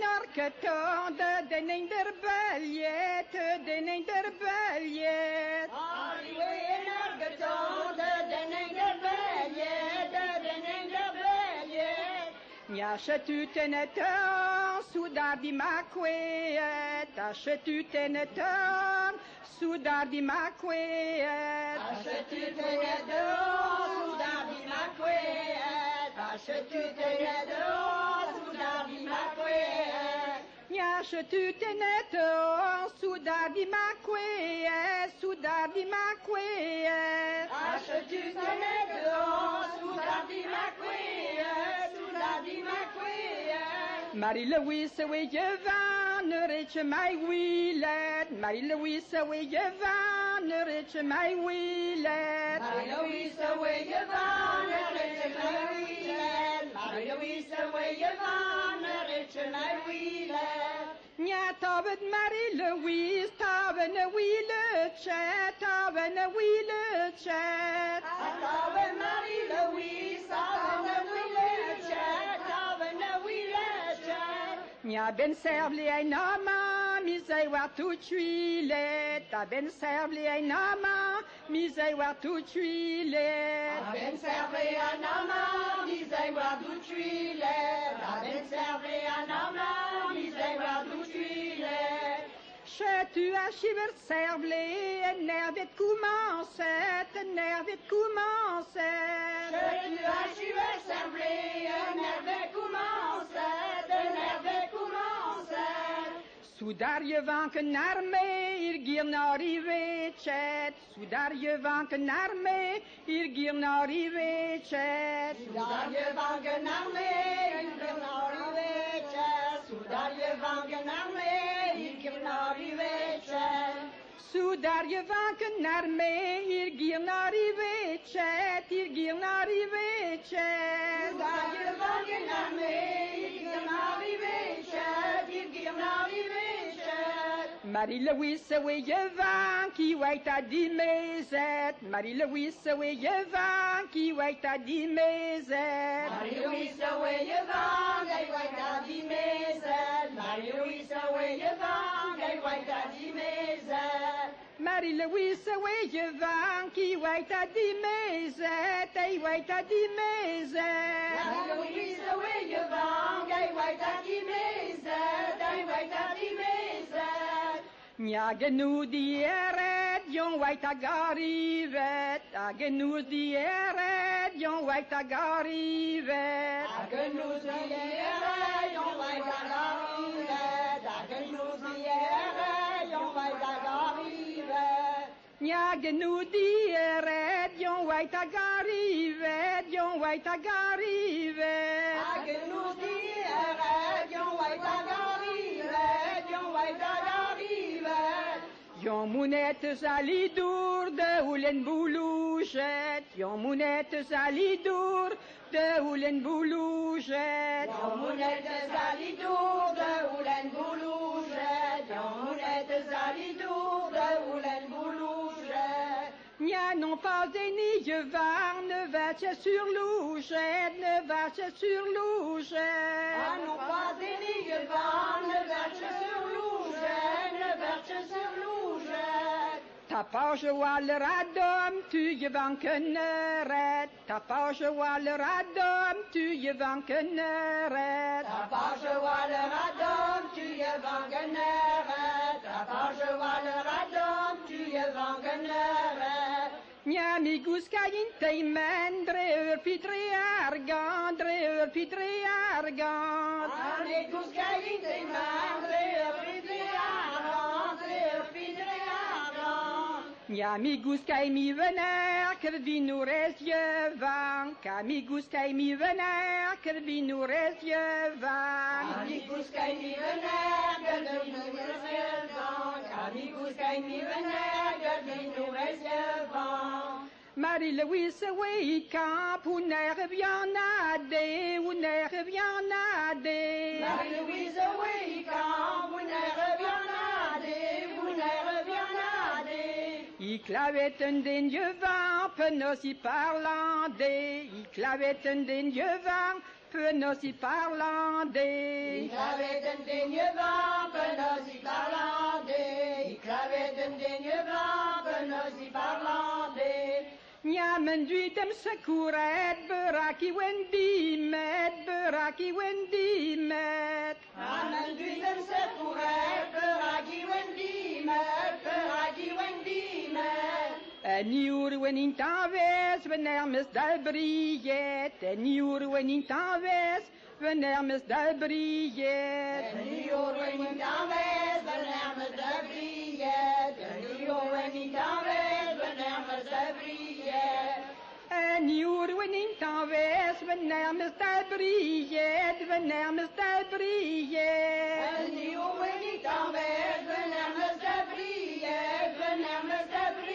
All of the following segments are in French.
narketande den een der beljet, den een der beljet. Arrivé narketande den een der beljet, den een der beljet. Njashet tenetan, soudar di makweet, achet tenetan, soudar di makweet. Achet tenetan, soudar di makweet, achet tenetan, soudar di makweet. Njashet tenetan, soudar di makweet, soudar di makweet. Achet tenetan, soudar di makweet, soudar di makweet. Marie-Louise, we je van, ritje mij wielet. Marie-Louise, we je van, ritje mij wielet. Marie-Louise, we je van, ritje mij wielet. Marie-Louise, we je van, ritje mij wielet. Nja, tavet Marie-Louise, taven een wieletje, taven een wieletje. Taven Marie-Louise, taven een wieletje, taven een wieletje. Nja, ben servli een nama, misei waar toetjuilet. Ta ben servli een nama, misei waar toetjuilet. Ben servi à nama, misei waar toetjuilet. Ben servi à nama, misei waar toetjuilet. Je tu as chivert servli, en nervet commencet, en nervet commencet. Tu as chivé servi, nerve commence, nerve commence. Soudar je vanken naar mij, hier gier naar die weetjet. Soudar je vanken naar mij, hier gier naar die weetjet. Soudar je vangen naar mij, ik ga naar die weetjes. Soudar je vangen naar mij, ik ga naar die weetjes. Soudar je vanken naar mij, hier gier naar die weetjet, hier gier naar die weetjet. Soudar je vangen naar mij, ik ga naar die weetjes, ik ga naar die weetjes. Marie-Louise, we je van, qui waait à die mezet. Marie-Louise, we je van, qui waait à die mezet. Marie-Louise, we je van, gij waait aan die mezen. Marie-Louise, we je van, gij waait aan die mezen. Marie-Louise, we je van, qui waait à die mezet. Hij waait à die mezet. Marie-Louise, we je van, gij waait aan die mezen. Gij waait aan die mezen. Nja, genoeg die eret, jong waait à garivet. Genoeg die eret, jong waait à garivet. Genoeg die ere, jong waait aan garivet. Genoeg die ere, jong waait aan garivet. Nja, genoeg die eret, jong waait à garivet, jong waait à garivet. Genoeg die ere, jong waait aan garivet. Jong waait aan garivet. Jon mounette zalidour de houlen bouloujet. Jon mounette zalidour de houlen bouloujet. Jan mounette zalidour de houlen bouloujet. Jan mounette zalidour de houlen bouloujet. Nia non pas des je var, ne va-t-il sur loujet, ne va-t-il sur loujet. Ah non pas des nigges van, ne verche sur loujet, ne verche sur loujet. Ta page wal radom, tu je van kneret. Ta page wal radom, tu je van kneret. Ta page wal radom, tu je van generet. Ta page wal radom, tu je van generet. Nia mi guska in teimen, dreur pitre argan, dreur pitre argan. Anne kuskain te mandre, pidre aran. Ja, mi guskaj mi vener, ker vi nu res je van. Ka mi guskaj mi vener, ker vi nu res je van. Amicus cae mi venegar, de nubes van. Amicus cae mi venegar, de nubes van. Marie-Louise, oui, camp, on est revient nader, on est revient nader. Marie-Louise, oui, quand vous ne revient nader, vous ne revient nader. Il clavait un dieu vent, penos y parlandais. Il clavait un dieu vent, penos y parlandais. Ik klavet een dinge wapen als ik parlande. Ik klavet een dinge wapen als ik parlande. Nya men duidem securet, beraki wendimet, beraki wendimet. Amen duidem securet, beraki wendimet, beraki wendimet. En uur wen in taves, we nermes dal briet. En uur wen in taves, we nermes dal briet. En nu horen we niet aanwezig, we nemen de briet. En nu horen we niet aanwezig, we nemen de briet. En uur wen in taves, we nermes dal briet, we nermes dal briet. En nu horen we niet aanwezig, we nemen de briet, we nemen de briet.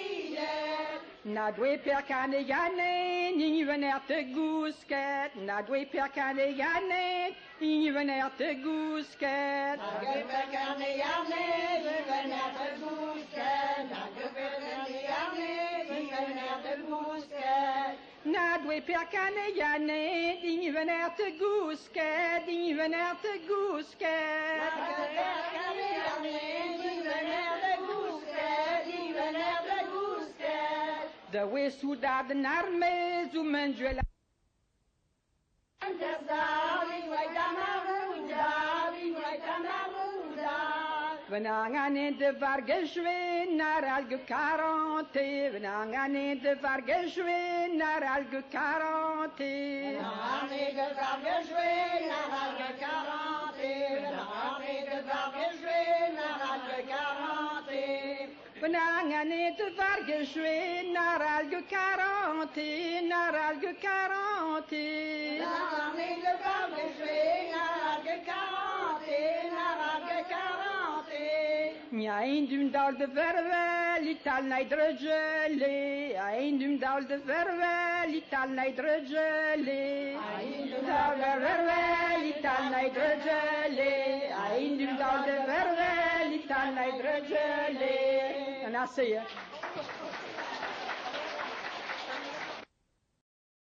Na dwe perkane jane, ni vener te gusket. Na dwe perkane jane, ni vener te gusket. Danke für keine Janne, wir werden der Buske. Danke für keine Janne, wir werden der Buske. Na dwe perkane jane, ni vener te gusket, ni vener te gusket. Danke für keine Janne, wir werden der Buske, wir werden der Buske. De we soudad narme, zu menjuela. Venangan de vargeshwe naar alge 40. Venangan de vargeshwe naar alge 40. Venangan de vargeshwe naar alge 40. Naar alge 40. Ja, eindum dal de verwel, ital naidrugele. Eindum dal de verwel, ital naidrugele. Eindum dal de verwel, ital naidrugele. Eindum dal de verwel, ital naidrugele. En dan zie je.